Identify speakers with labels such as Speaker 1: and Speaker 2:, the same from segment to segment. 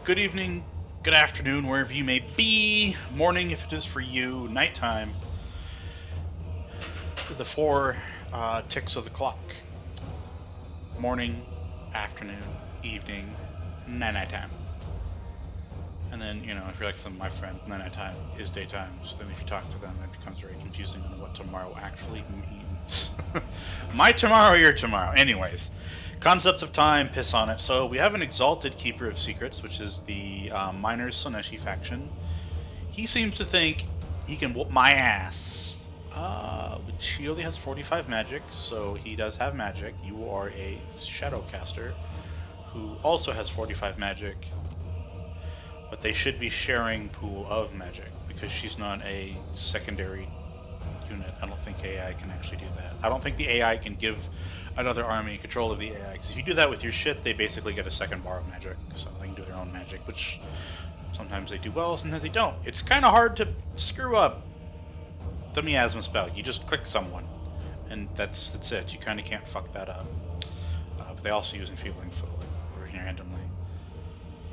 Speaker 1: good evening, good afternoon, wherever you may be, morning if it is for you, nighttime. The four ticks of the clock. Morning, afternoon, evening, nighttime. And then, if you're like some of my friends, nighttime is daytime, so then if you talk to them, it becomes very confusing on what tomorrow actually means. My tomorrow, your tomorrow. Anyways, concept of time, piss on it. So we have an exalted keeper of secrets, which is the miners Soneshi faction. He seems to think he can whoop my ass. Which he only has 45 magic, so he does have magic. You are a shadow caster who also has 45 magic, but they should be sharing pool of magic because she's not a secondary unit. I don't think AI can actually do that. I don't think the AI can give another army control of the AI, because if you do that with your shit, they basically get a second bar of magic, so they can do their own magic, which sometimes they do well, sometimes they don't. It's kind of hard to screw up the miasma spell. You just click someone, and that's it. You kind of can't fuck that up. But they also use enfeebling foot randomly.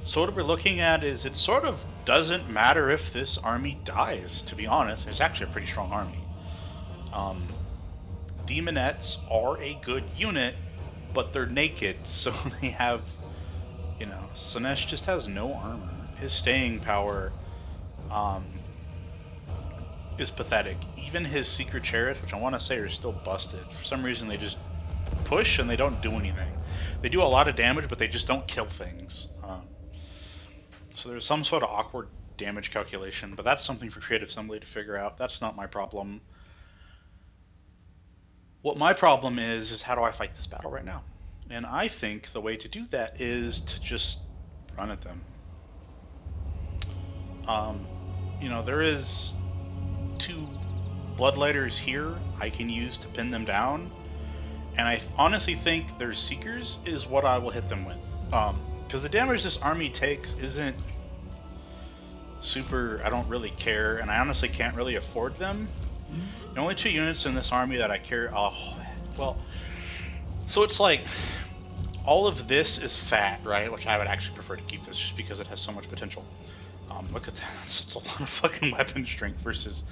Speaker 1: So what we're looking at is it sort of doesn't matter if this army dies, to be honest. It's actually a pretty strong army. Demonettes are a good unit, but they're naked, so they have, Sinesh just has no armor. His staying power is pathetic. Even his secret chariots, which I want to say are still busted, for some reason they just push and they don't do anything. They do a lot of damage, but they just don't kill things. So there's some sort of awkward damage calculation, but that's something for Creative Assembly to figure out. That's not my problem. What my problem is how do I fight this battle right now? And I think the way to do that is to just run at them. There is 2 Bloodlighters here I can use to pin them down, and I honestly think their Seekers is what I will hit them with. Because the damage this army takes isn't super, I don't really care, and I honestly can't really afford them. The only 2 units in this army that I care, so it's like, all of this is fat, right? Which I would actually prefer to keep this just because it has so much potential. Look at that, it's a lot of fucking weapon strength versus,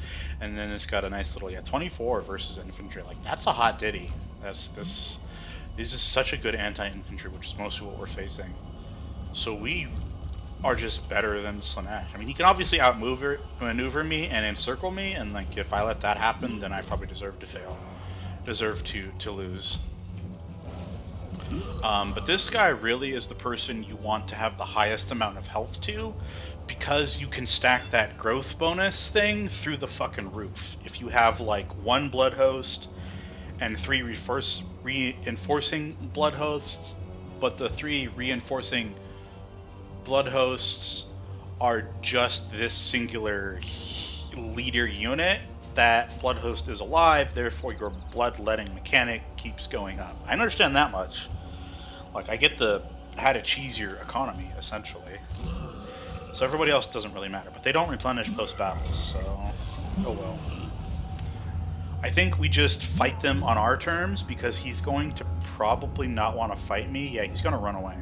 Speaker 1: and then it's got a nice little, 24 versus infantry. Like, that's a hot ditty. This is such a good anti-infantry, which is mostly what we're facing. So we are just better than Slanesh. I mean, he can obviously maneuver me and encircle me, and like if I let that happen, then I probably deserve to fail, deserve to lose. But this guy really is the person you want to have the highest amount of health to, because you can stack that growth bonus thing through the fucking roof. If you have like 1 blood host and 3 reinforcing blood hosts, but the 3 reinforcing blood hosts are just this singular leader unit, that blood host is alive, therefore your bloodletting mechanic keeps going up. I understand that much. Like, I get the how to cheese your economy, essentially. So everybody else doesn't really matter, but they don't replenish post-battle, so oh well. I think we just fight them on our terms, because he's going to probably not want to fight me. Yeah, he's going to run away.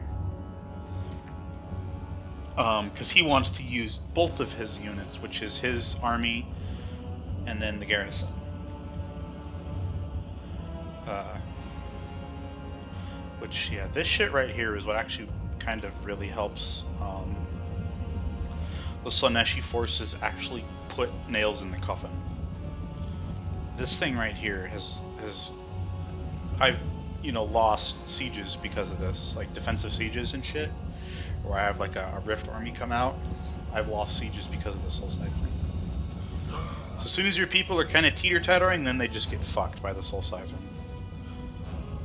Speaker 1: Because he wants to use both of his units, which is his army and then the garrison. Which, yeah, this shit right here is what actually kind of really helps the Slaneshi forces actually put nails in the coffin. This thing right here has I've lost sieges because of this, like defensive sieges and shit, where I have like a Rift army come out. I've lost sieges because of the Soul Siphon. So as soon as your people are kind of teeter-tottering, then they just get fucked by the Soul Siphon.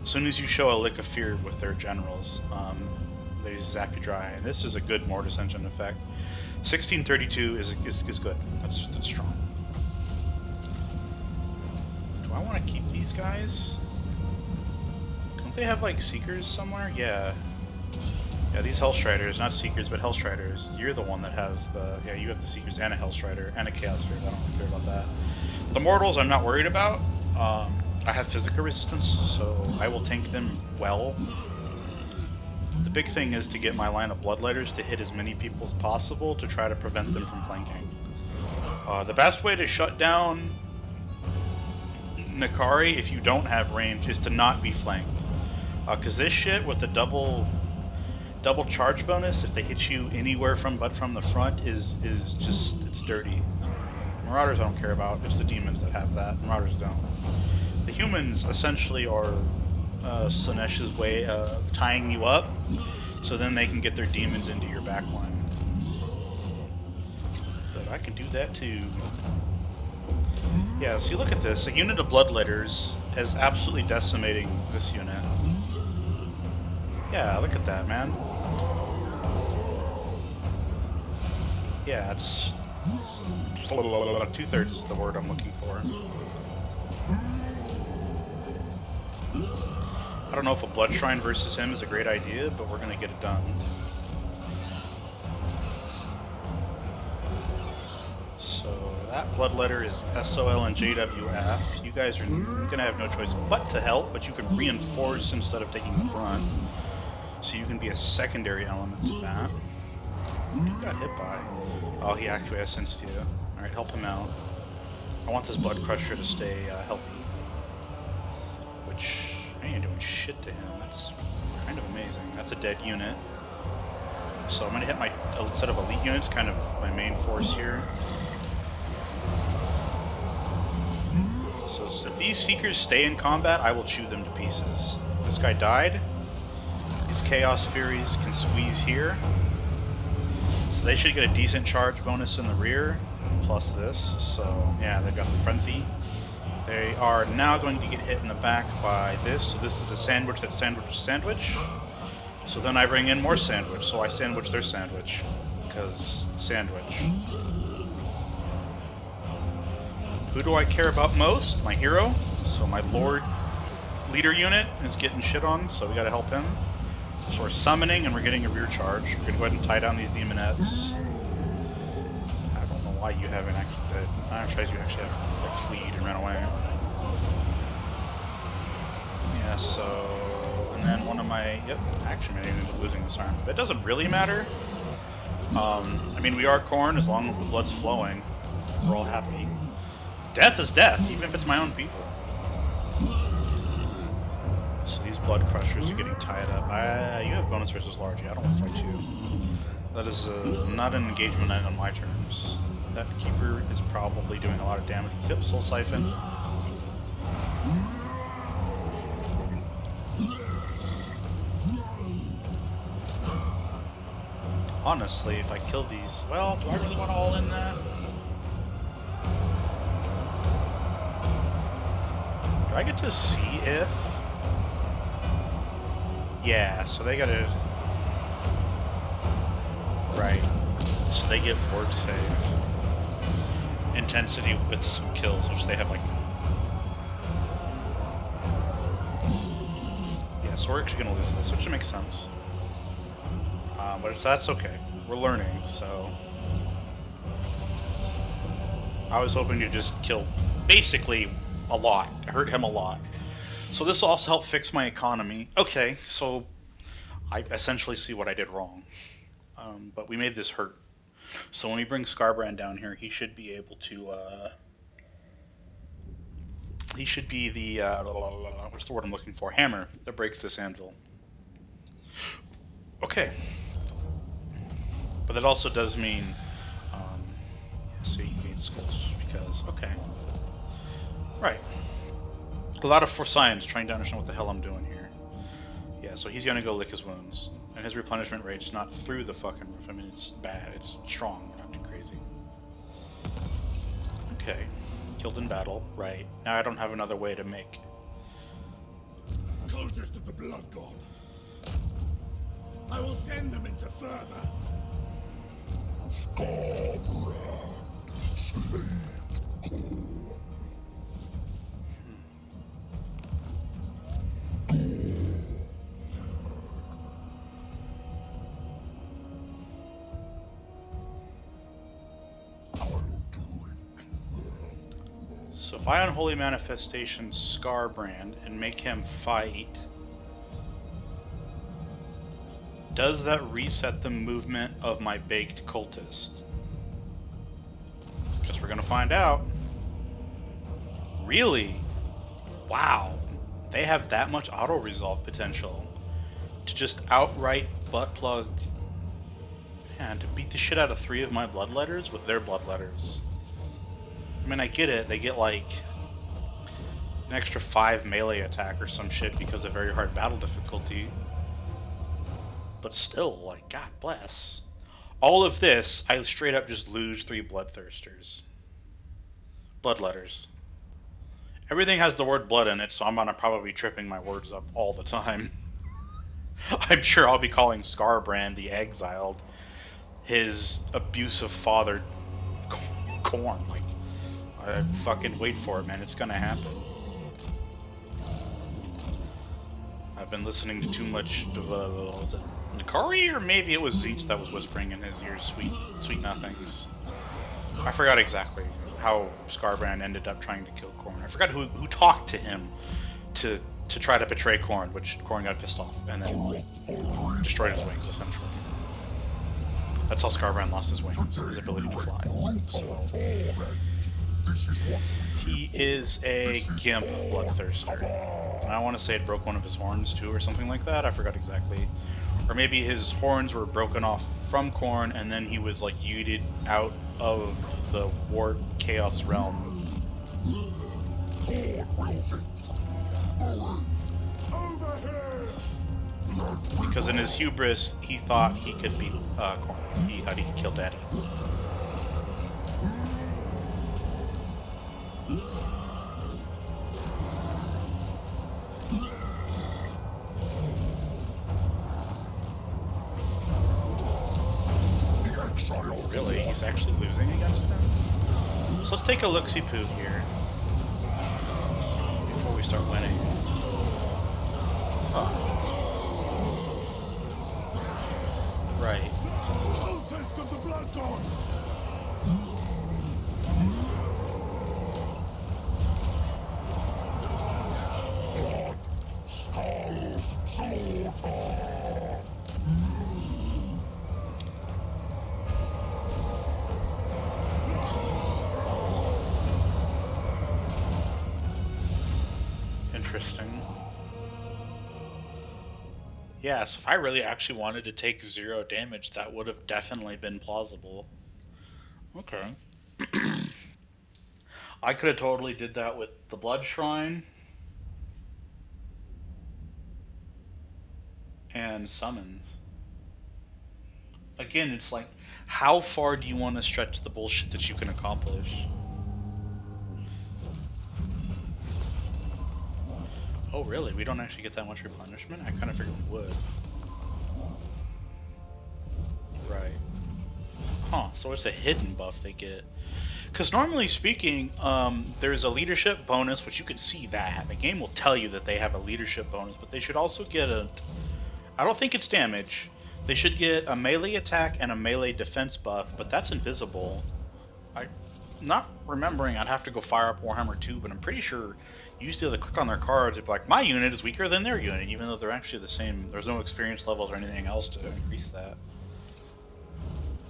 Speaker 1: As soon as you show a lick of fear with their generals, they zap you dry. And this is a good Mortis Engine effect. 1632 is good. That's strong. Do I want to keep these guys? Don't they have like Seekers somewhere? Yeah. Yeah, these Hellstriders, not Seekers, but Hellstriders. You're the one that has the... Yeah, you have the Seekers and a Hellstrider and a Chaos Spirit. I don't really care about that. The Mortals I'm not worried about. I have physical resistance, so I will tank them well. The big thing is to get my line of Bloodlighters to hit as many people as possible to try to prevent them from flanking. The best way to shut down Nakari, if you don't have range, is to not be flanked. Because this shit with the double charge bonus, if they hit you anywhere but from the front, is just, it's dirty. Marauders I don't care about, it's the demons that have that. Marauders don't. The humans essentially are Sinesh's way of tying you up, so then they can get their demons into your backline. But I can do that too. Yeah, see, look at this. A unit of Bloodlighters is absolutely decimating this unit. Yeah, look at that, man. Yeah, it's 2/3 is the word I'm looking for. I don't know if a Blood Shrine versus him is a great idea, but we're gonna get it done. So that Bloodletter is SOL and JWF. You guys are gonna have no choice but to help, but you can reinforce instead of taking the brunt. So you can be a secondary element to that. Who got hit by? Oh, he actually has sensed you. Alright, help him out. I want this Blood Crusher to stay healthy. Which, I ain't doing shit to him. That's kind of amazing. That's a dead unit. So I'm going to hit my set of elite units, kind of my main force here. So if these Seekers stay in combat, I will chew them to pieces. This guy died. These Chaos Furies can squeeze here. So they should get a decent charge bonus in the rear, plus this. So yeah, they've got the Frenzy. They are now going to get hit in the back by this. So this is a sandwich that sandwiches sandwich. So then I bring in more sandwich. So I sandwich their sandwich. Because sandwich. Who do I care about most? My hero. So my Lord leader unit is getting shit on. So we gotta help him. So we're summoning and we're getting a rear charge. We're gonna go ahead and tie down these demonettes. I don't know why you haven't actually did. I'm surprised you actually have like fleed and ran away. Yeah, so and then one of my actually I ended up losing this arm. But it doesn't really matter. I mean we are Khorne as long as the blood's flowing. We're all happy. Death is death, even if it's my own people. So these Blood Crushers are getting tied up. You have bonus versus Largy. I don't want to fight you. That is not an engagement on my terms. That Keeper is probably doing a lot of damage. Yep, Soul Siphon. Honestly, if I kill these... Well, do I really want to all in that? Do I get to see if... Yeah, so they gotta... Right. So they get ward save. Intensity with some kills, which they have like... Yeah, so we're actually gonna lose this, which makes sense. But that's okay. We're learning, so... I was hoping to just kill basically a lot. Hurt him a lot. So this will also help fix my economy. Okay, so I essentially see what I did wrong. But we made this hurt. So when we bring Skarbrand down here, he should be able to... he should be the... what's the word I'm looking for? Hammer that breaks this anvil. Okay. But that also does mean... see, he gains skulls because... Okay. Right. A lot of forescience trying to understand what the hell I'm doing here. Yeah, so he's gonna go lick his wounds. And his replenishment rate's not through the fucking roof. I mean, it's bad. It's strong, not too crazy. Okay. Killed in battle. Right. Now I don't have another way to make...
Speaker 2: Cultist of the Blood God. I will send them into further. Skarbrand, slave Khorne.
Speaker 1: So if I unholy manifestation Skarbrand and make him fight, Does that reset the movement of my baked cultist? Because we're gonna find out. Really? Wow. They have that much auto-resolve potential to just outright butt plug and to beat the shit out of 3 of my bloodletters with their bloodletters. I mean, I get it. They get like an extra 5 melee attack or some shit because of very hard battle difficulty. But still, like, God bless. All of this, I straight up just lose 3 bloodthirsters. Bloodletters. Everything has the word blood in it, so I'm gonna probably be tripping my words up all the time. I'm sure I'll be calling Skarbrand the Exiled his abusive father Corn. Like, I fucking wait for it, man. It's gonna happen. I've been listening to too much. Was it Nikari, or maybe it was Zeech that was whispering in his ears, "Sweet nothings." I forgot exactly how Skarbrand ended up trying to kill Corn. I forgot who talked to him to try to betray Corn, which Corn got pissed off and then destroyed his wings, essentially. That's how Skarbrand lost his wings, his ability to fly. So, he is a Gimp Bloodthirster. And I want to say it broke one of his horns too, or something like that. I forgot exactly. Or maybe his horns were broken off from Corn, and then he was like yeeted out of the Warp Chaos realm. Because in his hubris, he thought he could beat Corn. He thought he could kill Daddy. Really? He's actually losing against him? So let's take a look-see-poo here before we start winning. Huh. Right.
Speaker 2: Cultist of the Blood God! Blood, skulls, slaughter!
Speaker 1: Interesting. Yeah, so if I really actually wanted to take 0 damage, that would have definitely been plausible. Okay. I could have totally did that with the Blood Shrine and summons. Again, it's like, how far do you want to stretch the bullshit that you can accomplish? Oh, really? We don't actually get that much replenishment? I kind of figured we would. Right. Huh, so it's a hidden buff they get. Because normally speaking, there's a leadership bonus, which you can see that. The game will tell you that they have a leadership bonus, but they should also get a... I don't think it's damage. They should get a melee attack and a melee defense buff, but that's invisible. I'm not remembering, I'd have to go fire up Warhammer 2, but I'm pretty sure you used to be able to click on their cards and be like, my unit is weaker than their unit, even though they're actually the same. There's no experience levels or anything else to increase that.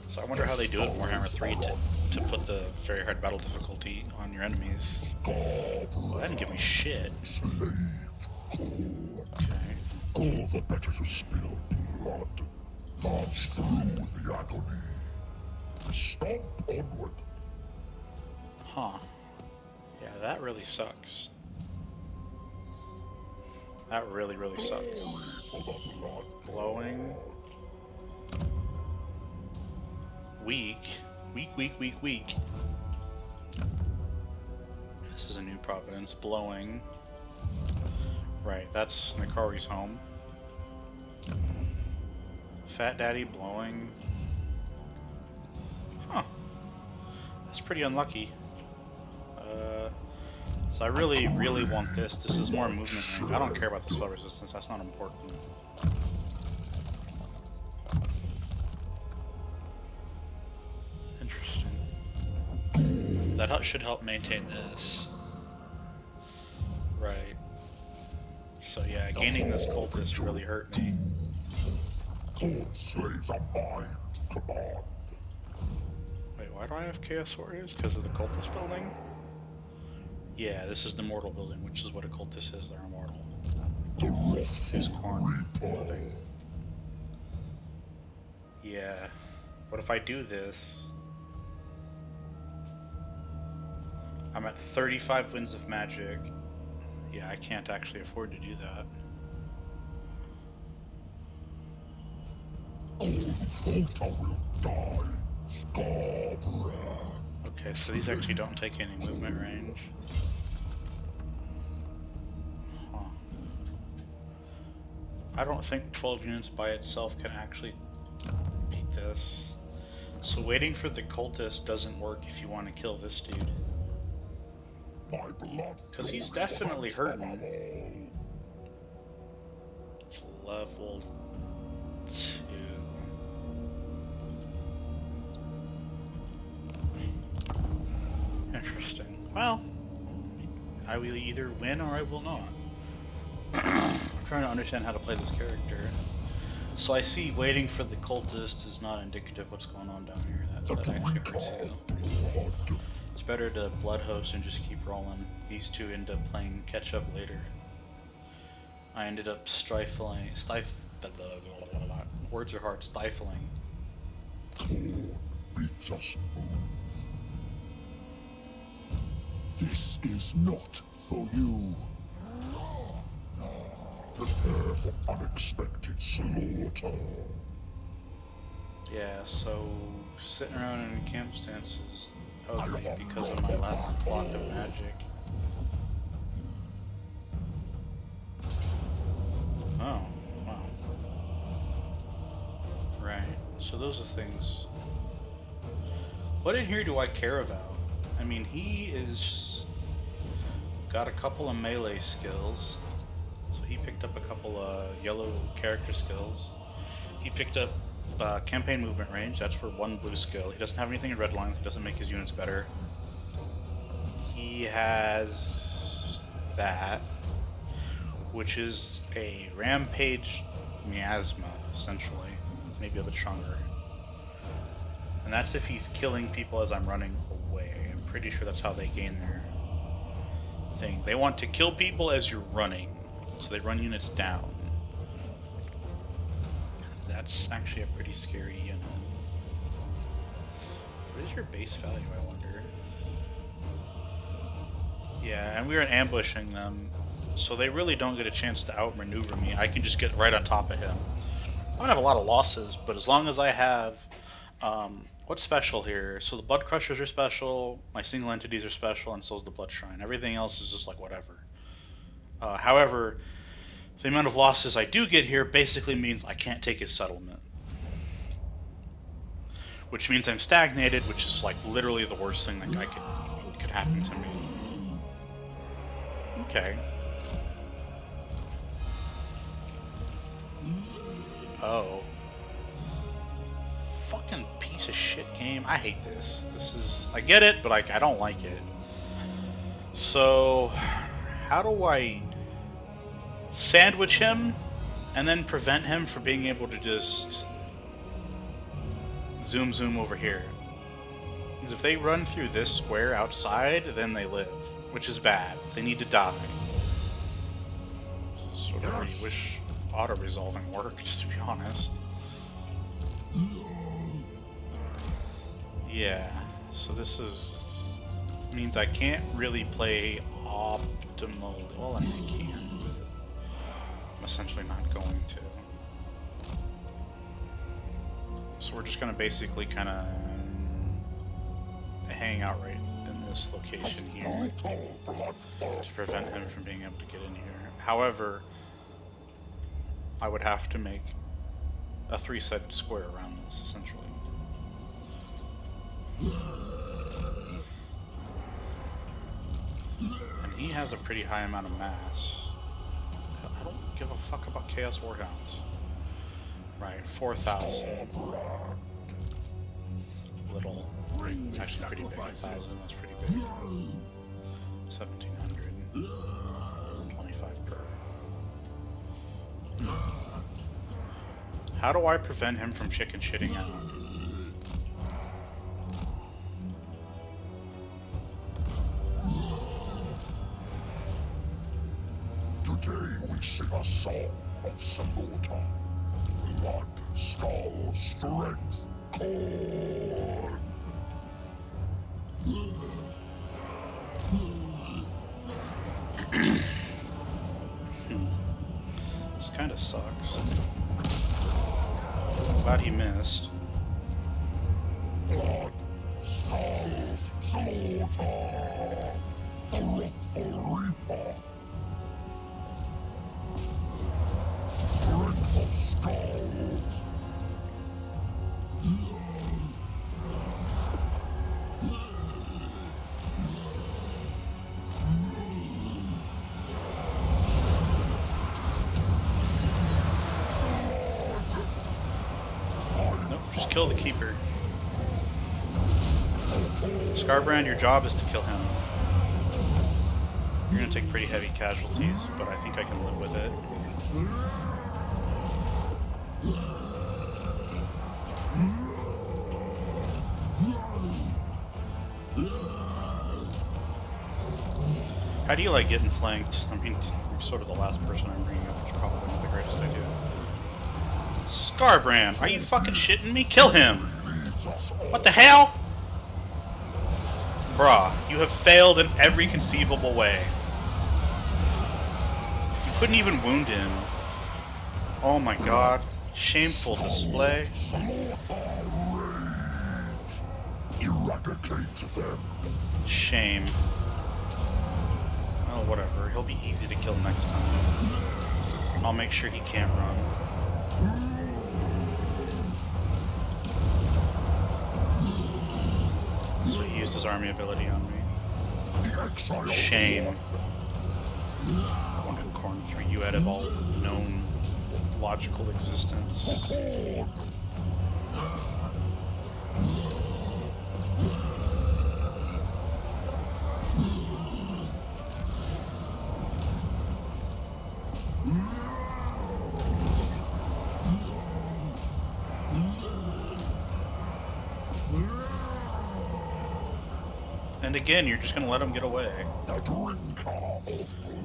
Speaker 1: So I wonder how they do it in Warhammer 3 to put the very hard battle difficulty on your enemies. That didn't give me shit. Okay.
Speaker 2: All the better to spill blood. March through the agony. Stomp onward.
Speaker 1: Huh. Yeah, that really sucks. That really, really sucks. Blowing. Weak. Weak. This is a new Providence. Blowing. Right, that's Nikari's home. Fat Daddy blowing. Huh. That's pretty unlucky. So I really, really want this. This is more movement range. I don't care about the spell resistance. That's not important. Interesting. That should help maintain this. Right. So yeah, gaining this cultist really hurt me.
Speaker 2: Corn slays a mind command.
Speaker 1: Wait, why do I have Chaos Warriors? Because of the Cultist building? Yeah, this is the Mortal building, which is what a Cultist is. They're immortal.
Speaker 2: The
Speaker 1: There's
Speaker 2: wrathful
Speaker 1: corn.
Speaker 2: reaper.
Speaker 1: Yeah. What if I do this? I'm at 35 winds of magic. Yeah, I can't actually afford to do that.
Speaker 2: All who falter will die. Skarbrand.
Speaker 1: Okay, so these actually don't take any movement range. Huh. I don't think 12 units by itself can actually beat this. So waiting for the cultist doesn't work if you want to kill this dude.
Speaker 2: My blood.
Speaker 1: Because he's definitely hurting. It's level 2. Interesting. Well, I will either win or I will not. I'm trying to understand how to play this character. So I see waiting for the cultist is not indicative of what's going on down here. That actually hurts you. It's better to blood host and just keep rolling. These two end up playing catch up later. I ended up words are hard, stifling.
Speaker 2: Corn bids us move. This is not for you. Prepare for unexpected slaughter.
Speaker 1: Yeah, so sitting around in a camp stance is ugly because of my last block of magic. Oh, wow. Right, so those are things. What in here do I care about? I mean, he is got a couple of melee skills. So he picked up a couple of yellow character skills. He picked up campaign movement range, that's for one blue skill. He doesn't have anything in red lines, he doesn't make his units better. He has that, which is a rampage miasma, essentially. Maybe a bit stronger. And that's if he's killing people as I'm running away. I'm pretty sure that's how they gain their thing. They want to kill people as you're running, so they run units down. That's actually a pretty scary unit. What is your base value, I wonder? Yeah, and we were ambushing them, so they really don't get a chance to outmaneuver me. I can just get right on top of him. I don't have a lot of losses, but as long as I have... what's special here? So the Blood Crushers are special, my single entities are special, and so is the Blood Shrine. Everything else is just like whatever. However, the amount of losses I do get here basically means I can't take his settlement. Which means I'm stagnated, which is like literally the worst thing that could happen to me. Okay. Oh. Fucking piece of shit game. I hate this. This is... I get it, but I don't like it. So... how do I... sandwich him and then prevent him from being able to just zoom over here? Because if they run through this square outside, then they live, which is bad. They need to die. Sort of really wish auto-resolving worked, to be honest. Yeah, so this means I can't really play optimally. Well, I mean, I can. I'm essentially not going to. So we're just going to basically kind of hang out right in this location here to prevent him from being able to get in here. However, I would have to make a 3-sided square around this, essentially. And he has a pretty high amount of mass. I don't give a fuck about Chaos Warhounds. Right, 4,000. Little. Actually pretty big. 1,000, that's pretty big. 1,700. 25 per. How do I prevent him from chicken shitting out?
Speaker 2: Today we sing a song of Salota. Blood, skull, strength, corn.
Speaker 1: This kind of sucks. Glad he missed.
Speaker 2: Blood, skulls, Salota. The wrathful reaper. Strength of skulls.
Speaker 1: Nope, just kill the keeper. Skarbrand, your job is to kill him. You're gonna take pretty heavy casualties, but I think I can live with it. How do you like getting flanked? I mean, you're sort of the last person I'm bringing up, which is probably not the greatest idea. Skarbrand, are you fucking shitting me? Kill him! What the hell? Bruh, you have failed in every conceivable way. You couldn't even wound him. Oh my god. Shameful display.
Speaker 2: Eradicate them.
Speaker 1: Shame. Oh, whatever. He'll be easy to kill next time. I'll make sure he can't run. So he used his army ability on me. Shame. One hit corn through you out of all known logical existence. And again, you're just gonna let him get away.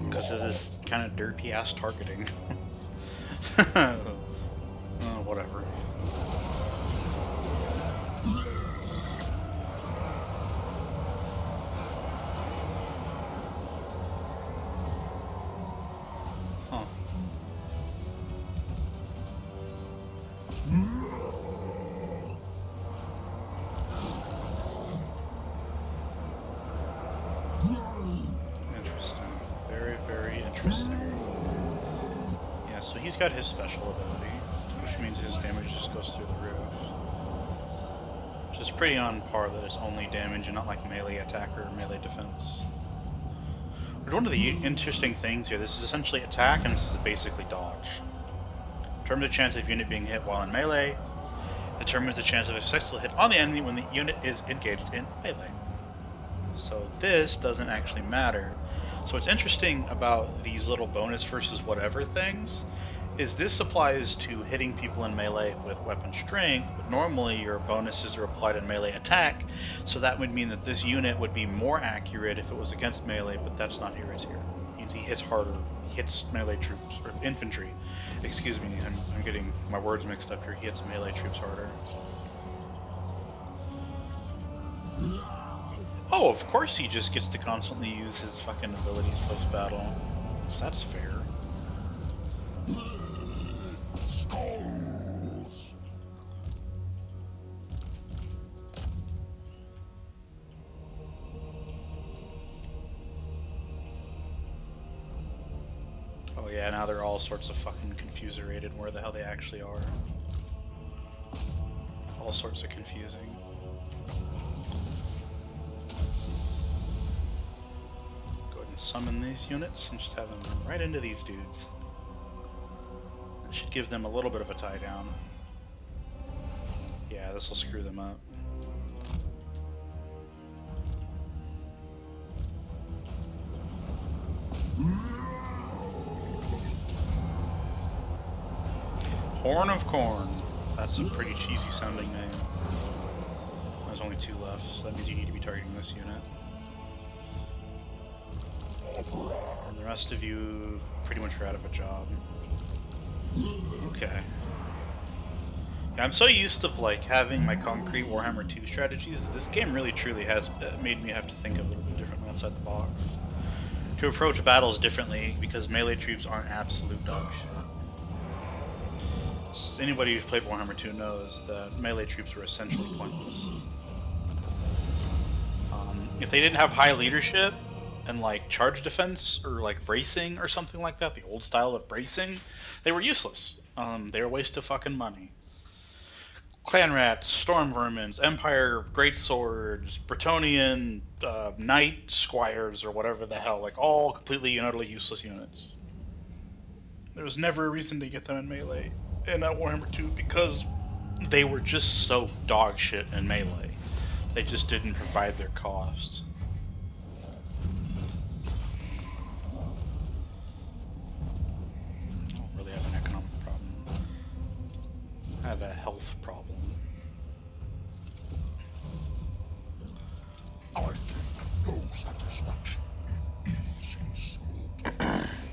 Speaker 1: Because of this kind of derpy ass targeting. Oh, whatever. Huh. Interesting. Very, very interesting. Yeah, so he's got his special ability, which means his damage just goes through the roof. Which is pretty on par that it's only damage and not like melee attack or melee defense. But one of the interesting things here, this is essentially attack and this is basically dodge. Determines the chance of unit being hit while in melee. Determines the chance of a successful hit on the enemy when the unit is engaged in melee. So this doesn't actually matter. So what's interesting about these little bonus versus whatever things is this applies to hitting people in melee with weapon strength, but normally your bonuses are applied in melee attack, so that would mean that this unit would be more accurate if it was against melee, but that's not here, it's here. It means he hits harder, he hits melee troops, or infantry. Excuse me, I'm getting my words mixed up here. He hits melee troops harder. Oh, of course he just gets to constantly use his fucking abilities post-battle. So that's fair. Oh yeah, now they're all sorts of fucking confuserated where the hell they actually are. All sorts of confusing. Go ahead and summon these units and just have them run right into these dudes. That should give them a little bit of a tie down. Yeah, this will screw them up. Horn of Corn. That's a pretty cheesy sounding name. There's only 2 left, so that means you need to be targeting this unit. And the rest of you pretty much are out of a job. Okay. Yeah, I'm so used to like having my concrete Warhammer 2 strategies. This game really truly has made me have to think a little bit differently outside the box. To approach battles differently because melee troops aren't absolute dog shit. Anybody who's played Warhammer 2 knows that melee troops are essentially pointless. If they didn't have high leadership and like charge defense or like bracing or something like that, the old style of bracing, they were useless. They were a waste of fucking money. Clan rats, storm vermins, empire greatswords, Bretonian knight squires or whatever the hell, like all completely and utterly useless units. There was never a reason to get them in melee in Warhammer 2 because they were just so dog shit in melee. They just didn't provide their cost. I don't really have an economic problem. I have a health problem.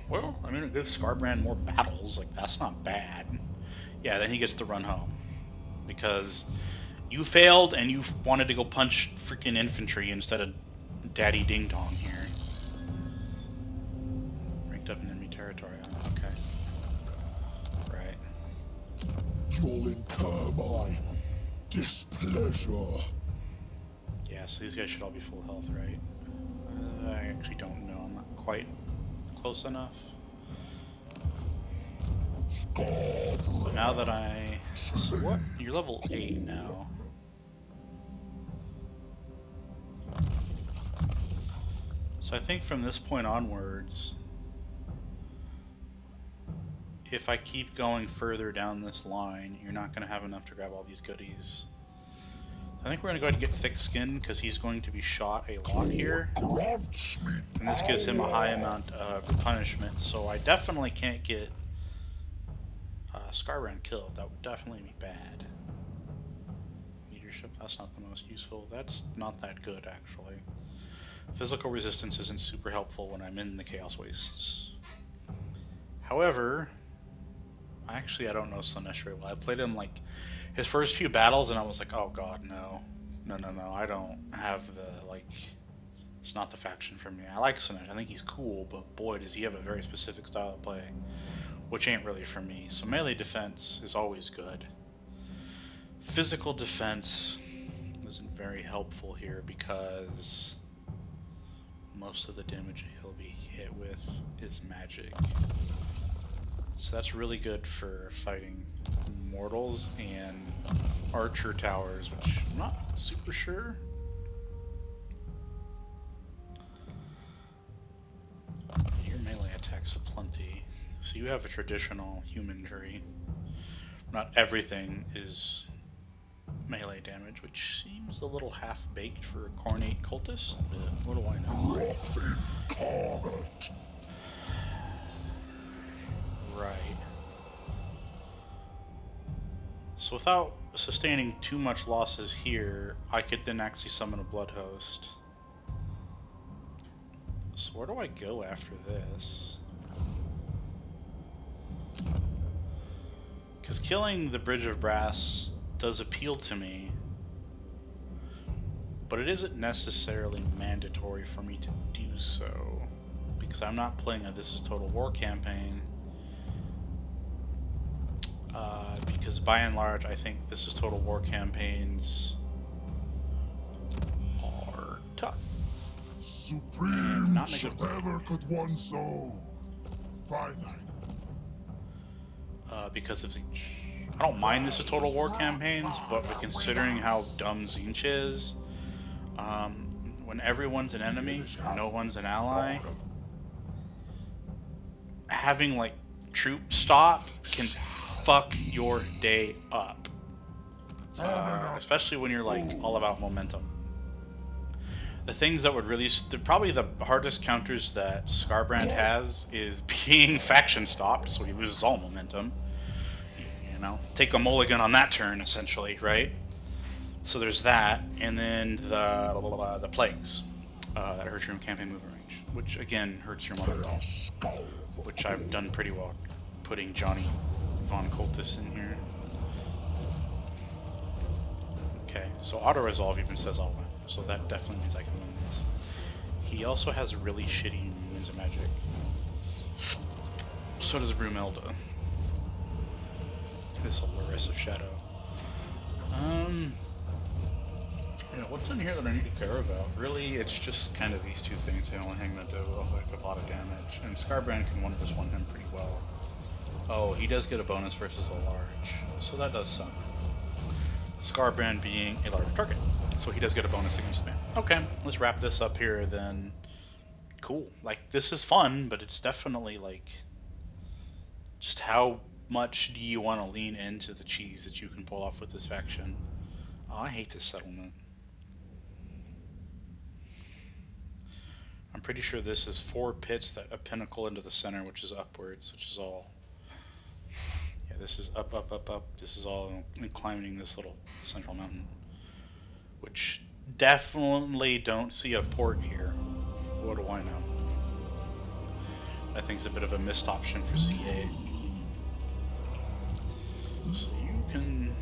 Speaker 1: Well, I mean, it gives Skarbrand more battles. Like, that's not bad. Yeah, then he gets to run home. Because you failed and you wanted to go punch freaking infantry instead of Daddy Ding Dong here. Ranked up in enemy territory. Okay. Right.
Speaker 2: You'll incur my displeasure.
Speaker 1: Yeah, so these guys should all be full health, right? I actually don't know. I'm not quite close enough. But now that I... So what? You're level 8 now. So I think from this point onwards, if I keep going further down this line, you're not going to have enough to grab all these goodies. I think we're going to go ahead and get Thick Skin, because he's going to be shot a lot here. And this gives him a high amount of punishment, so I definitely can't get Skarbrand killed. That would definitely be bad. Leadership, that's not the most useful. That's not that good, actually. Physical resistance isn't super helpful when I'm in the Chaos Wastes. However, I don't know Slanesh very well. I played him like his first few battles and I was like, oh god, no, I don't have the, like, it's not the faction for me. I like Slanesh, I think he's cool, but boy does he have a very specific style of play, which ain't really for me. So melee defense is always good. Physical defense isn't very helpful here because most of the damage he'll be hit with is magic. So that's really good for fighting mortals and archer towers, which I'm not super sure. Your melee attacks aplenty. So you have a traditional human tree. Not everything is melee damage, which seems a little half-baked for a Cornate cultist, but what do I know? Right. So without sustaining too much losses here, I could then actually summon a Blood Host. So where do I go after this? Because killing the Bridge of Brass does appeal to me, but it isn't necessarily mandatory for me to do so, because I'm not playing a This Is Total War campaign. Because by and large, I think This Is Total War campaigns are tough.
Speaker 2: Supreme,
Speaker 1: Not in a good way.
Speaker 2: ever could one so finite.
Speaker 1: Because of Zinch. I don't mind This Is Total War campaigns, but considering how dumb Zinch is, when everyone's an enemy, no one's an ally, having like troop stop can fuck your day up. Especially when you're like all about momentum. The things that would really, probably the hardest counters that Skarbrand has is being faction stopped, so he loses all momentum. you know, take a mulligan on that turn, essentially, right? So there's that, and then the plagues that hurt your campaign movement range, which again hurts your momentum, which I've done pretty well putting Johnny Von Cultus in here. Okay, so auto resolve even says I'll win, so that definitely means I can win this. He also has really shitty Winds of Magic. So does Brumilda. This Luris of Shadow. Yeah, what's in here that I need to care about? Really, it's just kind of these two things. The only thing that do a lot of damage, and Skarbrand can one him pretty well. Oh, he does get a bonus versus a large, so that does some. Skarbrand being a large target, so he does get a bonus against spam. Okay, let's wrap this up here then. Cool. Like, this is fun, but it's definitely like, just how much do you want to lean into the cheese that you can pull off with this faction? Oh, I hate this settlement. I'm pretty sure this is 4 pits that a pinnacle into the center, which is upwards, which is all. Yeah, this is up, up, up, up. This is all climbing this little central mountain, which definitely don't see a port here. What do I know? I think it's a bit of a missed option for CA. So you can.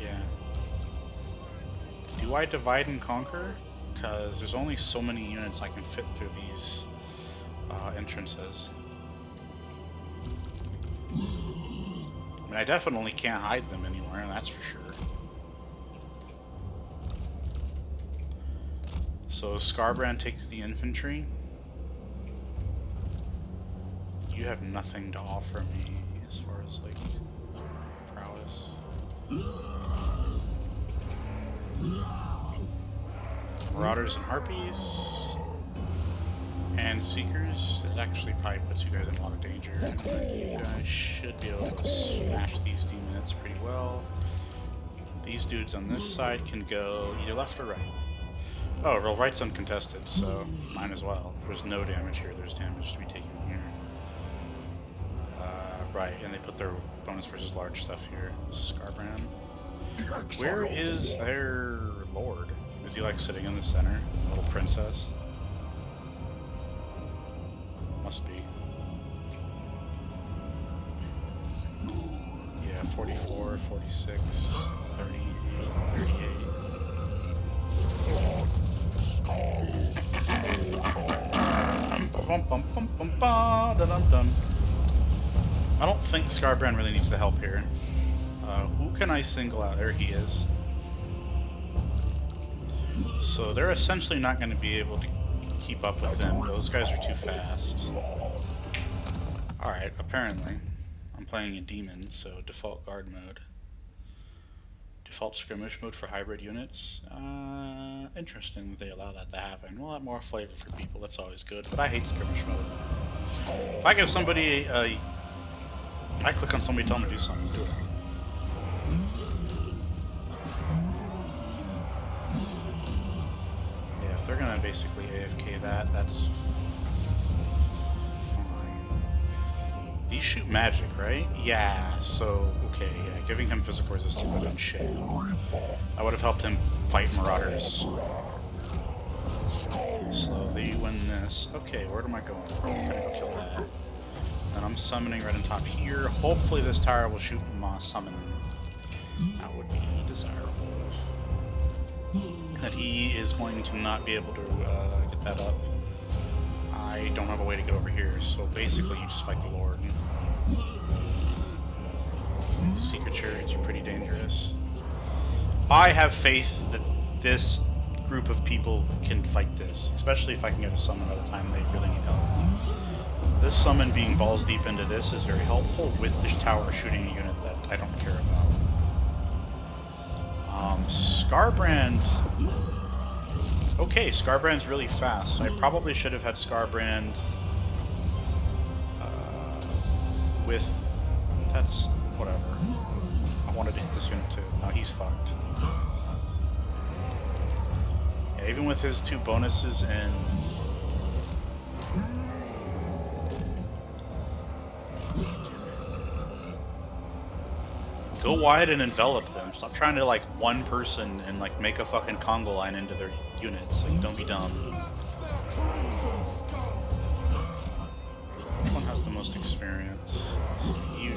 Speaker 1: Yeah. Do I divide and conquer? Because there's only so many units I can fit through these entrances. I mean, I definitely can't hide them anywhere, that's for sure. So Skarbrand takes the infantry. You have nothing to offer me as far as, like, prowess. Marauders and Harpies. And Seekers. It actually probably puts you guys in a lot of danger. You guys should be able to smash these demons pretty well. These dudes on this side can go either left or right. Oh, well, right's uncontested, so mine as well. There's no damage here, there's damage to be taken here. Right, and they put their bonus versus large stuff here. Skarbrand. Where is their lord? Is he like sitting in the center? A little princess? Must be. Yeah, 44, 46, 38, 38. I don't think Skarbrand really needs the help here. Who can I single out? There he is. So they're essentially not going to be able to keep up with them. Those guys are too fast. Alright, apparently. I'm playing a demon, so default guard mode. Default skirmish mode for hybrid units. Interesting that they allow that to happen. We'll have more flavor for people, that's always good. But I hate skirmish mode. If I give somebody I click on somebody, tell them to do something, do it. Yeah, if they're gonna basically AFK that, that's fine. These shoot magic, right? Yeah, so, okay, yeah, giving him physical resistance would have done shit. I would have helped him fight marauders. So they win this. Okay, where am I going? I'm gonna go kill that. And I'm summoning right on top here. Hopefully this tower will shoot my summon. That would be desirable. That he is going to not be able to get that up. I don't have a way to get over here, so basically you just fight the Lord. Secret chariots are pretty dangerous. I have faith that this group of people can fight this, especially if I can get a summon by the time they really need help. This summon being balls deep into this is very helpful with this tower shooting a unit that I don't care about. Skarbrand. Okay, Skarbrand's really fast. So I probably should have had Skarbrand with. That's whatever. I wanted to hit this unit too. Now he's fucked. Yeah, even with his 2 bonuses and. Go wide and envelop them. Stop trying to like one person and like make a fucking conga line into their units. Like, don't be dumb. Which one has the most experience? You.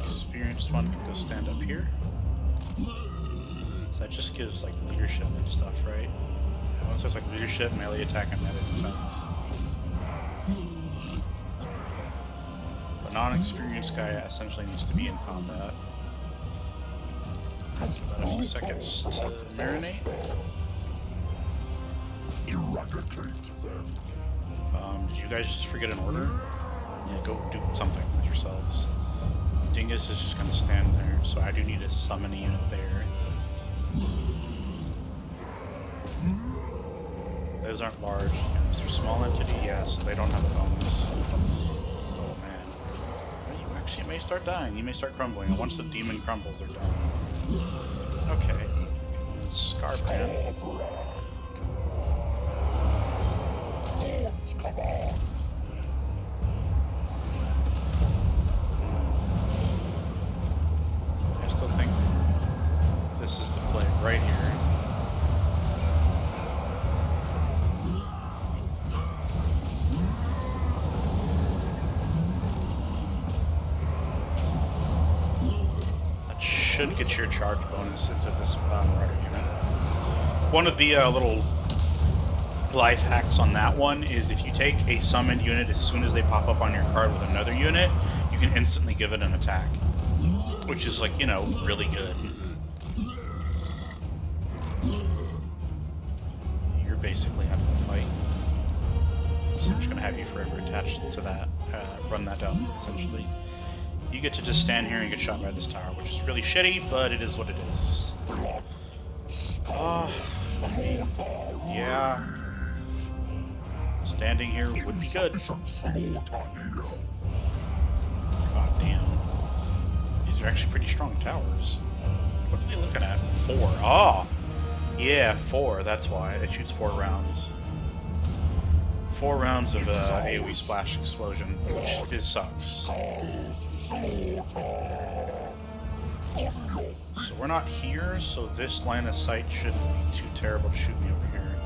Speaker 1: Experienced one can go stand up here. So that just gives like leadership and stuff, right? Once there's like leadership, melee attack, and melee defense. The non-experienced guy essentially needs to be in combat. About a few seconds to marinate. Did you guys just forget an order? Yeah, go do something with yourselves. Dingus is just gonna stand there, so I do need to summon a unit there. Those aren't large units. They're small entity, yes, so they don't have a bonus. Oh man. Well, you actually may start dying. You may start crumbling. And once the demon crumbles, they're done. Okay. Skarbrand. I still think this is the play right here. Should get your charge bonus into this Marauder unit. One of the little life hacks on that one is if you take a summoned unit as soon as they pop up on your card with another unit, you can instantly give it an attack. Which is like, you know, really good. You're basically having to fight. So I'm just going to have you forever attached to that, run that down, essentially. You get to just stand here and get shot by this tower, which is really shitty, but it is what it is. Yeah. Standing here would be good. God damn. These are actually pretty strong towers. What are they looking at? 4. Oh! Yeah, 4, that's why. It shoots 4 rounds. 4 rounds of AoE splash explosion, which is sucks. So we're not here, so this line of sight shouldn't be too terrible to shoot me over here.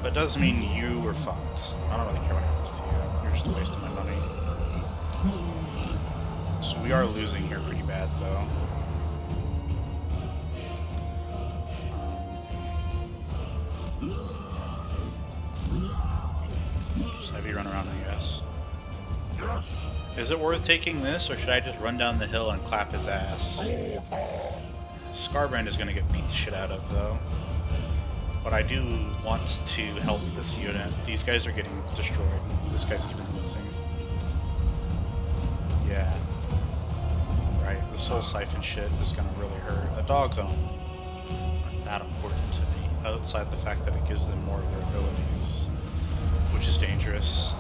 Speaker 1: But it does mean you are fucked. I don't really care what happens to you. You're just a waste of my money. So we are losing here pretty bad, though. Just have you run around, I guess. Is it worth taking this, or should I just run down the hill and clap his ass? Skarbrand is going to get beat the shit out of, though. But I do want to help this unit. These guys are getting destroyed. This guy's even losing. Yeah. Right, the soul siphon shit is going to really hurt. The dogs aren't that important to me, outside the fact that it gives them more of their abilities, which is dangerous.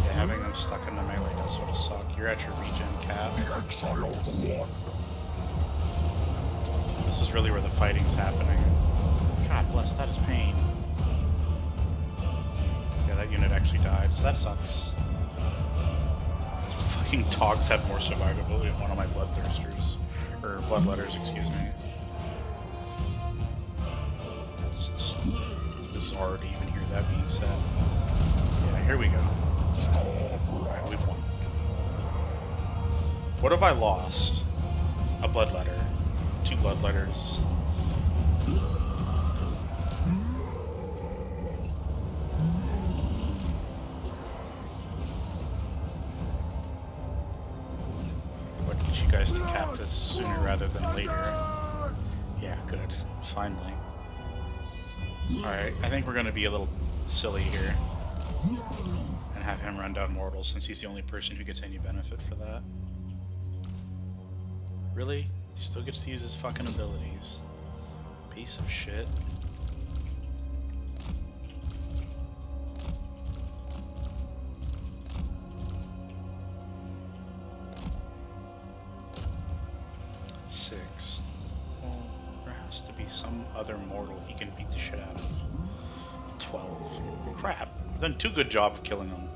Speaker 1: Yeah, having them stuck in the melee does sort of suck. You're at your regen cap. This is really where the fighting's happening. God bless, that is pain. Yeah, that unit actually died, so that sucks. Fucking dogs have more survivability than one of my bloodthirsters. Or bloodletters, excuse me. It's just bizarre to even hear that being said. Yeah, here we go. Alright, we've won. What have I lost? A bloodletter. 2 bloodletters. What get you guys to cap this sooner rather than later? Yeah, good. Finally. Alright, I think we're going to be a little silly here. And have him run down mortals since he's the only person who gets any benefit for that. Really? He still gets to use his fucking abilities. piece of shit. Six. Well, there has to be some other mortal he can beat the shit out of. 12. Crap. I've done too good job of killing him.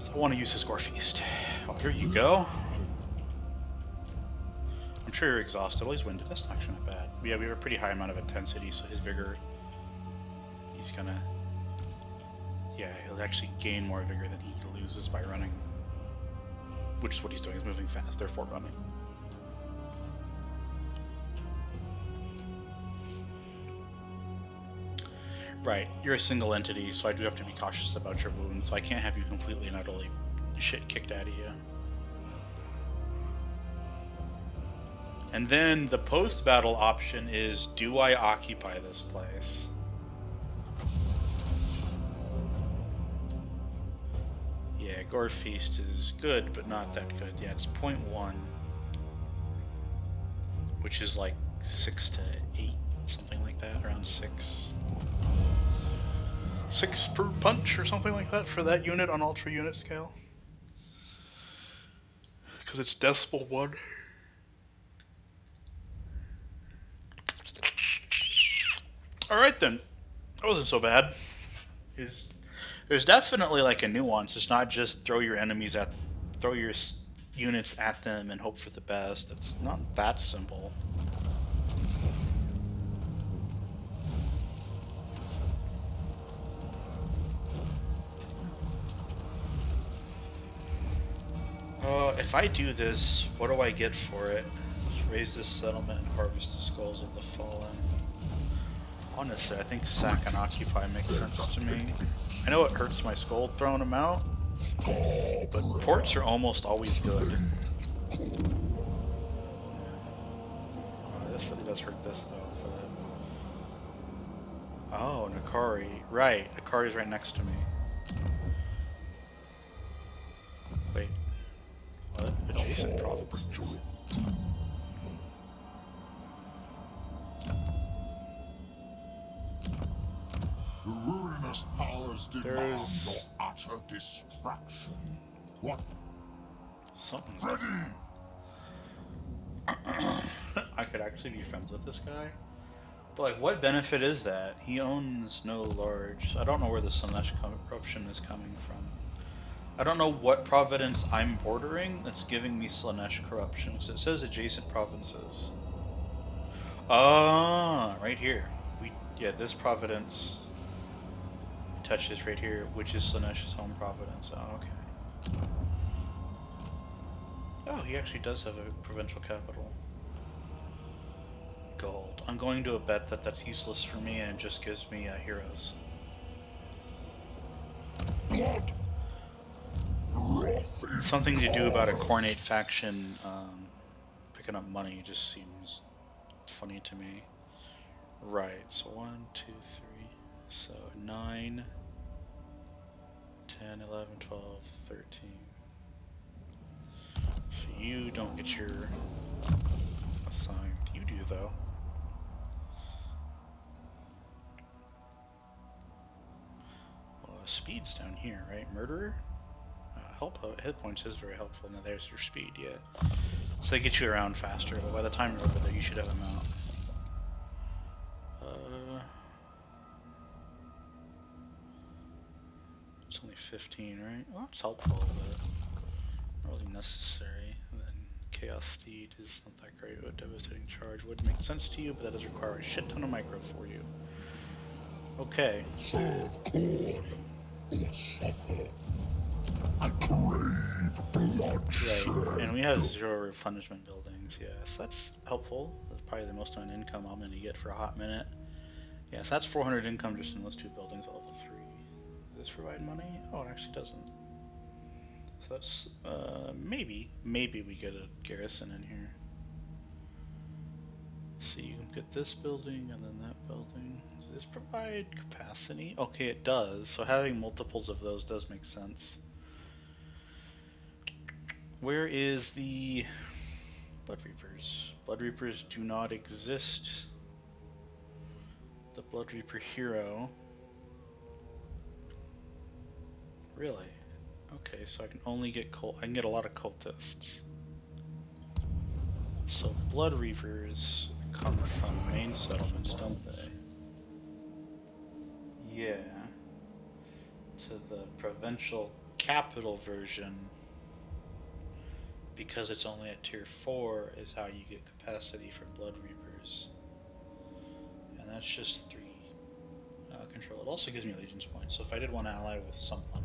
Speaker 1: So I want to use his Gore Feast. Oh, here you go. I'm sure you're exhausted. Well, he's winded. That's actually not bad. Yeah, we have a pretty high amount of intensity, so his vigor, he's gonna... Yeah, he'll actually gain more vigor than he loses by running. Which is what he's doing, he's moving fast, therefore running. Right, you're a single entity, so I do have to be cautious about your wounds, so I can't have you completely and utterly shit kicked out of you. And then the post-battle option is, do I occupy this place? Yeah, Gore Feast is good, but not that good. Yeah, it's 0.1, which is like 6 to 8, something like that, around 6. 6 per punch or something like that for that unit on Ultra Unit scale. Because it's Decibel 1. Alright then. That wasn't so bad. There's definitely like a nuance. It's not just throw your units at them and hope for the best. It's not that simple. If I do this, what do I get for it? Raise this settlement and harvest the skulls of the fallen. Honestly, I think sack and occupy makes sense to me. I know it hurts my skull throwing them out, but ports are almost always good. This really does hurt this though. Oh, Nakari. Right, Nakari's right next to me. Wait. What? Adjacent province.
Speaker 2: The ruinous powers demand
Speaker 1: There's...
Speaker 2: your utter destruction. What?
Speaker 1: Something's
Speaker 2: Ready?
Speaker 1: I could actually be friends with this guy. But like, what benefit is that? He owns no large... I don't know where the Slanesh corruption is coming from. I don't know what province I'm bordering that's giving me Slanesh corruption, because it says adjacent provinces. Ah, right here. Yeah, this province touches right here, which is Slanesh's home province. Oh, okay. Oh, he actually does have a provincial capital. Gold. I'm going to bet that that's useless for me and it just gives me heroes.
Speaker 2: Blood.
Speaker 1: Something to do about a Cornate faction picking up money just seems funny to me. Right, so 1, 2, 3, so 9, 10, 11, 12, 13. So you don't get your assigned. You do though. Well, speed's down here, right? Murderer? Hit points is very helpful. Now there's your speed, yeah. So they get you around faster, but by the time you're over there, you should have them out. It's only 15, right? Well, that's helpful, but not really necessary. And then Chaos Steed is not that great, but Devastating Charge would make sense to you, but that does require a shit ton of micro for you. Okay.
Speaker 2: Serve corn or suffer. I crave bloodshed.
Speaker 1: Right, and we have 0 replenishment buildings, yeah, so that's helpful. That's probably the most amount of income I'm going to get for a hot minute. Yeah, so that's 400 income just in those 2 buildings at level 3. Does this provide money? Oh, it actually doesn't. So that's, maybe we get a garrison in here. So you can get this building and then that building. Does this provide capacity? Okay, it does. So having multiples of those does make sense. Where is the Blood Reapers? Blood Reapers do not exist. The Blood Reaper hero. Really? Okay, so I can only get I can get a lot of cultists. So Blood Reapers come from main settlements, don't they? Yeah. To the provincial capital version, because it's only at tier 4, is how you get capacity for Blood Reapers. And that's just 3 control. It also gives me allegiance points, so if I did want to ally with someone,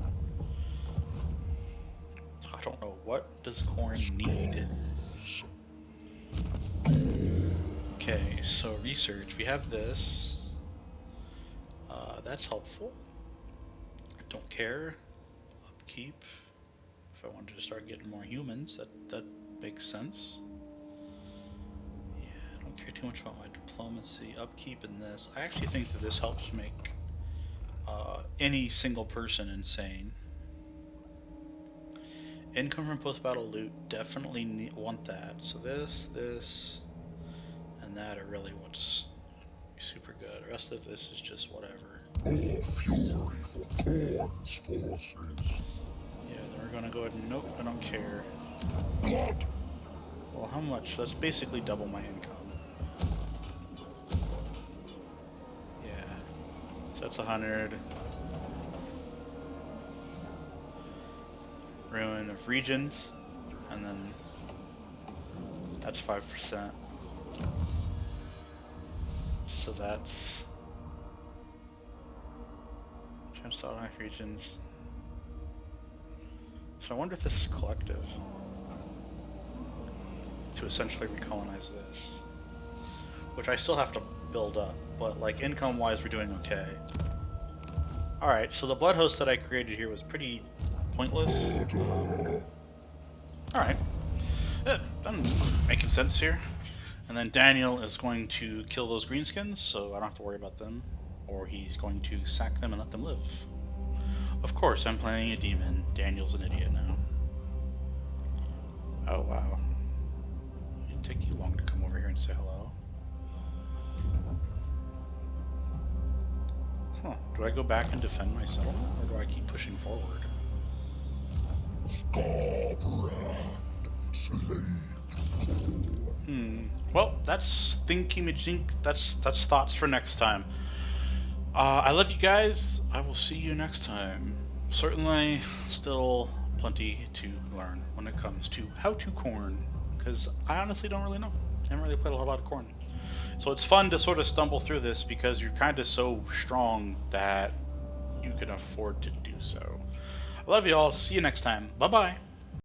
Speaker 1: I don't know, what does Khorne need? Okay, so research, we have this. That's helpful. I don't care. Upkeep. If I wanted to start getting more humans, that makes sense. Yeah, I don't care too much about my diplomacy. Upkeep in this. I actually think that this helps make any single person insane. Income from post-battle loot, definitely want that. So this, and that are really what's super good. The rest of this is just whatever.
Speaker 2: More fury for Khorne's forces.
Speaker 1: Yeah, then we're gonna go ahead and nope, I don't care.
Speaker 2: Blood.
Speaker 1: Well, how much? That's basically double my income. Yeah, so that's 100. Ruin of regions, and then that's 5%. So that's chance to automatic regions. So I wonder if this is collective to essentially recolonize this, which I still have to build up, but like income wise we're doing okay. Alright, so the blood host that I created here was pretty pointless. Alright. I'm making sense here. And then Daniel is going to kill those greenskins, so I don't have to worry about them. Or he's going to sack them and let them live. Of course, I'm playing a demon. Daniel's an idiot now. Oh, wow. It didn't take you long to come over here and say hello. Huh. Do I go back and defend my settlement, or do I keep pushing forward?
Speaker 2: Skarbrand, slave.
Speaker 1: Well, that's that's thoughts for next time. I love you guys. I will see you next time. Certainly, still plenty to learn when it comes to how to Khorne, because I honestly don't really know. I haven't really played a whole lot of Khorne. So it's fun to sort of stumble through this because you're kind of so strong that you can afford to do so. I love you all. See you next time. Bye-bye.